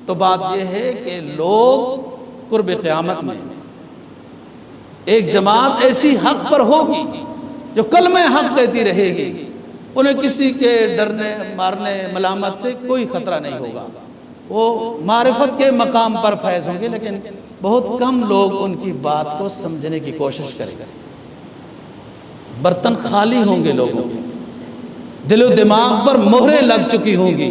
تو بات یہ ہے کہ لوگ قرب قیامت میں ایک جماعت ایسی حق پر ہوگی جو کلمہ حق کہتی رہے گی، انہیں کسی کے ڈرنے مارنے ملامت سے کوئی خطرہ نہیں ہوگا، وہ معرفت کے مقام پر فیض ہوں گے، لیکن بہت کم لوگ ان کی بات کو سمجھنے کی کوشش کریں گے۔ برتن خالی ہوں گے لوگوں کے، دل و دماغ پر مہریں لگ چکی ہوں گی،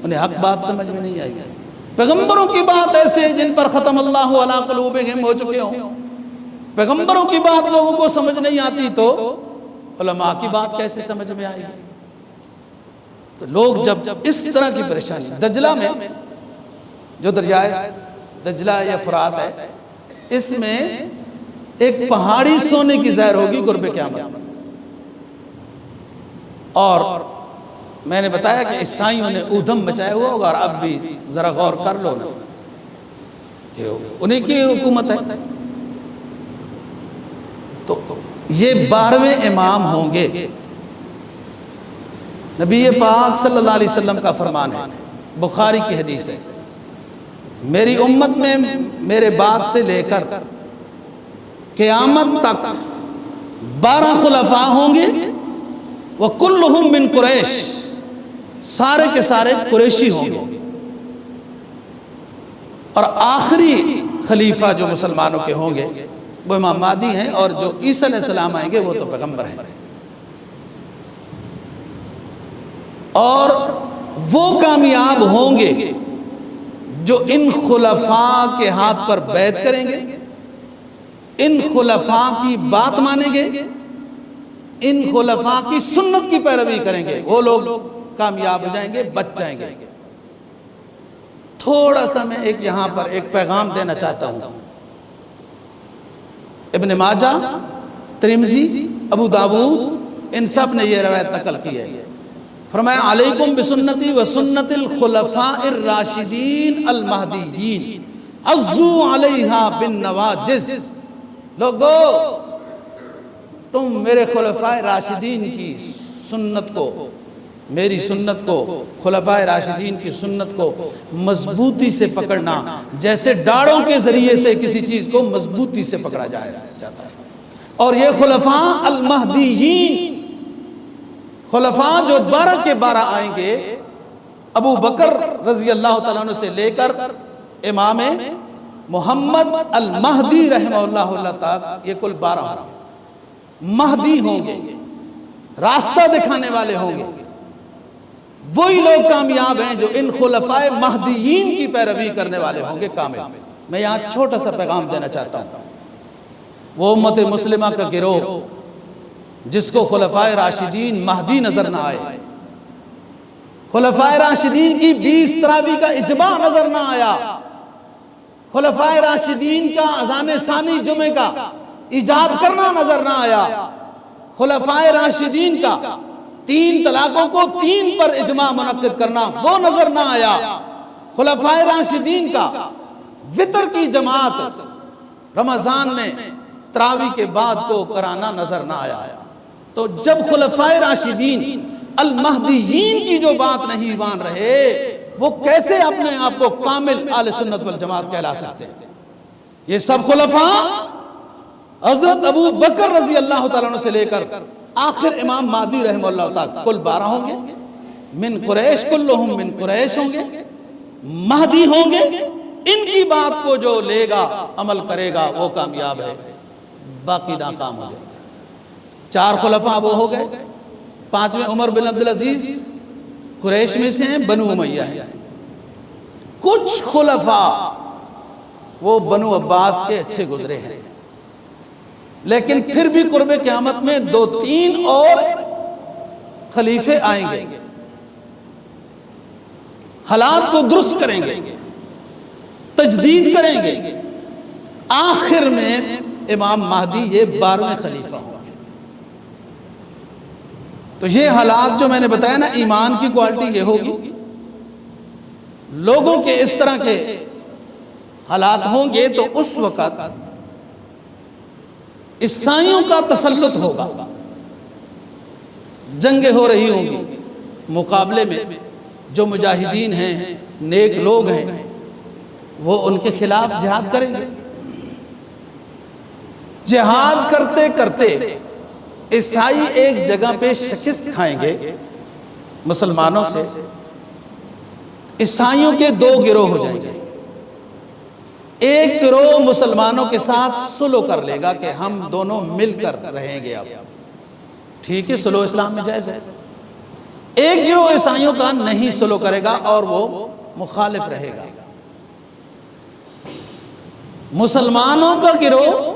انہیں حق بات سمجھ میں نہیں آئی گی۔ پیغمبروں کی بات ایسے جن پر ختم اللہ علی قلوبہم ہو چکے ہوں، پیغمبروں کی بات لوگوں کو سمجھ نہیں آتی تو علماء کی بات کیسے سمجھ میں آئے گی؟ تو لوگ جب اس طرح کی پریشانی، دجلہ میں جو دریائے دجلہ یا فرات ہے، اس میں ایک پہاڑی سونے کی زہر ہوگی قرب قیامت، اور میں نے بتایا کہ عیسائیوں نے ادھم مچایا ہوا ہوگا، اور اب بھی ذرا غور کر لو نا کہ انہیں کی حکومت ہے۔ تو یہ 12ویں امام ہوں گے۔ نبی پاک صلی اللہ علیہ وسلم کا فرمان ہے، بخاری کی حدیث ہے، میری امت میں میرے بعد سے لے کر قیامت تک 12 خلفاء ہوں گے، وَكُلُّهُم مِّن قریش، سارے کے سارے قریشی ہوں گے، اور آخری خلیفہ جو مسلمانوں کے ہوں گے وہ امام مہدی ہیں، اور جو عیسیٰ علیہ السلام آئیں گے وہ تو پیغمبر ہیں، اور وہ کامیاب ہوں گے جو ان خلفاء کے ہاتھ پر بیعت کریں گے، ان خلفاء کی بات مانیں گے، ان خلفاء کی سنت کی پیروی کریں گے، وہ لوگ کامیاب ہو جائیں گے، بچ جائیں گے۔ تھوڑا سا میں یہاں پر ایک پیغام دینا چاہتا ہوں۔ ابن ماجہ، ترمذی، ابو داود، ان سب نے یہ روایت نقل کی ہے۔ فرمایا علیکم بسنتی و سنت الخلفاء الراشدین المہدیین، عضوا علیہا بالنواجذ، لوگو تم میرے خلفاء راشدین کی سنت کو، میری سنت کو، خلفاء راشدین کی سنت کو مضبوطی سے پکڑنا، جیسے ڈاڑوں کے ذریعے سے کسی چیز کو مضبوطی سے پکڑا جاتا ہے۔ اور یہ خلفاء المہدیین، خلفاء جو 12 کے 12 آئیں گے، ابو بکر رضی اللہ تعالیٰ عنہ سے لے کر امام محمد المہدی رحمہ اللہ تعالیٰ، یہ کل 12 ہوں گے، مہدی ہوں گے، راستہ دکھانے والے ہوں گے۔ وہی لوگ کامیاب ہیں جو ان خلفاء مہدیین کی پیروی کرنے والے ہوں گے کامل۔ میں یہاں چھوٹا سا پیغام دینا چاہتا ہوں، وہ امت مسلمہ کا گروہ جس کو خلفاء راشدین مہدی نظر نہ آئے، خلفاء راشدین کی 20 تراویح کا اجماع نظر نہ آیا، خلفاء راشدین کا اذان ثانی جمعے کا ایجاد کرنا نظر نہ آیا، خلفاء راشدین کا 3 طلاقوں کو 3 پر اجماع منعقد کرنا وہ نظر نہ آیا، خلفاء راشدین کا وتر کی جماعت رمضان میں تراویح کے بعد کو کرانا نظر نہ آیا۔ تو جب خلفاء راشدین المہدیین کی جو بات نہیں مان رہے، وہ کیسے اپنے آپ کو کامل اہل سنت والجماعت کہلا سکتے ہیں؟ یہ سب خلفاء حضرت ابو بکر رضی اللہ تعالیٰ عنہ سے لے کر آخر امام مہدی رحمہ اللہ تعالیٰ کل 12 ہوں گے، من قریش، کلہم من قریش ہوں گے، مہدی ہوں گے۔ ان کی بات کو جو لے گا، عمل کرے گا، وہ کامیاب ہے، باقی ناکام ہو جائے گا۔ 4 خلفاء وہ ہو گئے، 5ویں عمر بن عبدالعزیز قریش میں سے ہیں، بنو امیہ ہیں۔ کچھ خلفاء وہ بنو عباس کے اچھے گزرے ہیں، لیکن پھر بھی قرب قیامت میں 2-3 اور خلیفے آئیں گے، حالات کو درست کریں گے، تجدید کریں گے، آخر میں امام مہدی یہ 12ویں خلیفہ ہوں گے۔ تو یہ حالات جو میں نے بتایا نا، ایمان کی کوالٹی یہ ہوگی، لوگوں کے اس طرح کے حالات ہوں گے تو اس وقت عیسائیوں کا تسلط ہوگا، جنگیں ہو رہی ہوں گی، مقابلے میں جو مجاہدین ہیں، نیک لوگ ہیں، وہ ان کے خلاف جہاد کریں گے۔ جہاد کرتے کرتے عیسائی ایک جگہ پہ شکست کھائیں گے مسلمانوں سے، عیسائیوں کے دو گروہ ہو جائیں گے۔ ایک گروہ مسلمانوں کے ساتھ صلح کر لے گا کہ ہم دونوں مل کر رہیں گے، اب ٹھیک ہے، صلح اسلام میں جائز ہے۔ ایک گروہ عیسائیوں کا نہیں صلح کرے گا اور وہ مخالف رہے گا۔ مسلمانوں کا گروہ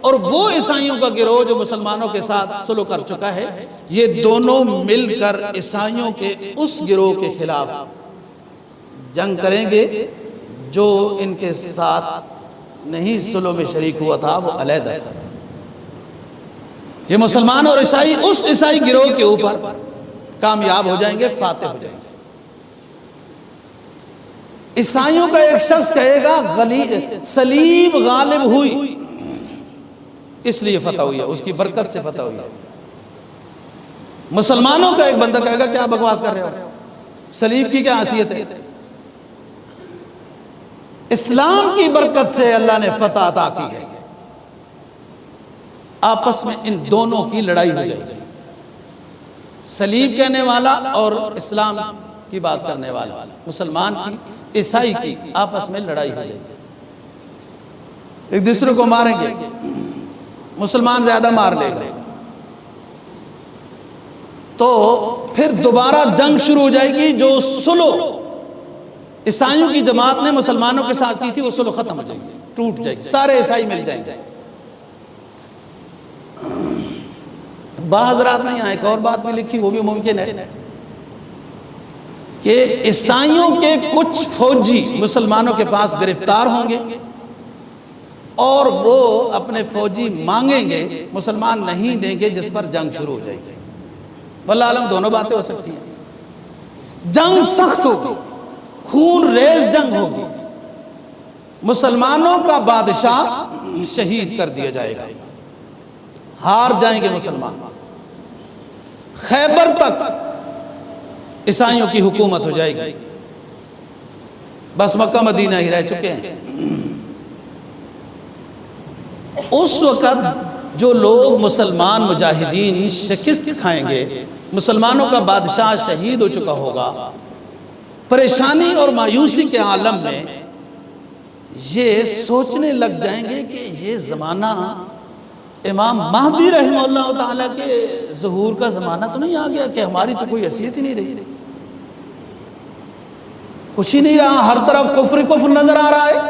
اور وہ عیسائیوں کا گروہ جو مسلمانوں کے ساتھ صلح کر چکا ہے، یہ دونوں مل کر عیسائیوں کے اس گروہ کے خلاف جنگ کریں گے جو ان کے ساتھ نہیں صلح میں شریک ہوا تھا، وہ علیحدہ تھا۔ یہ مسلمان اور عیسائی اس عیسائی گروہ کے اوپر کامیاب ہو جائیں گے، فاتح ہو جائیں گے۔ عیسائیوں کا ایک شخص کہے گا صلیب غالب ہوئی، اس لیے فتح ہوئی ہے، اس کی برکت سے فتح ہوئی ہے۔ مسلمانوں کا ایک بندہ کہے گا کیا بکواس کر رہے ہو، صلیب کی کیا حیثیت ہے؟ اسلام کی برکت سے اللہ نے فتح عطا کی ہے۔ آپس میں ان دونوں کی لڑائی ہو جائے گی، صلیب کہنے والا اور اسلام کی بات کرنے والا، مسلمان کی عیسائی کی آپس میں لڑائی ہو جائے گی، ایک دوسرے کو ماریں گے، مسلمان زیادہ مار لے گا، تو پھر دوبارہ جنگ شروع ہو جائے گی۔ جو صلح عیسائیوں کی جماعت نے مسلمانوں کے ساتھ کی تھی وہ صلح ختم ہو جائے گی، ٹوٹ جائے گی، سارے عیسائی مل جائیں گے۔ بعض رات میں یہاں ایک اور بات بھی لکھی، وہ بھی ممکن ہے کہ عیسائیوں کے کچھ فوجی مسلمانوں کے پاس گرفتار ہوں گے اور وہ اپنے فوجی مانگیں گے، مسلمان نہیں دیں گے، جس پر جنگ شروع ہو جائے گی۔ واللہ عالم دونوں باتیں ہو سکتی ہیں۔ جنگ سخت ہوگی، خون ریز جنگ ہوگی، مسلمانوں کا بادشاہ شہید کر دیا جائے گا، ہار جائیں گے مسلمان، خیبر تک عیسائیوں کی حکومت ہو جائے گی، بس مکہ مدینہ ہی رہ چکے ہیں۔ اس وقت جو لوگ مسلمان مجاہدین شکست کھائیں گے، مسلمانوں کا بادشاہ شہید ہو چکا ہوگا، پریشانی اور مایوسی کے عالم میں یہ سوچنے لگ جائیں گے کہ یہ زمانہ امام مہدی رحمہ اللہ تعالیٰ کے ظہور کا زمانہ تو نہیں آ گیا کہ ہماری تو کوئی حیثیت ہی نہیں رہی، کچھ ہی نہیں رہا، ہر طرف کفر کفر نظر آ رہا ہے۔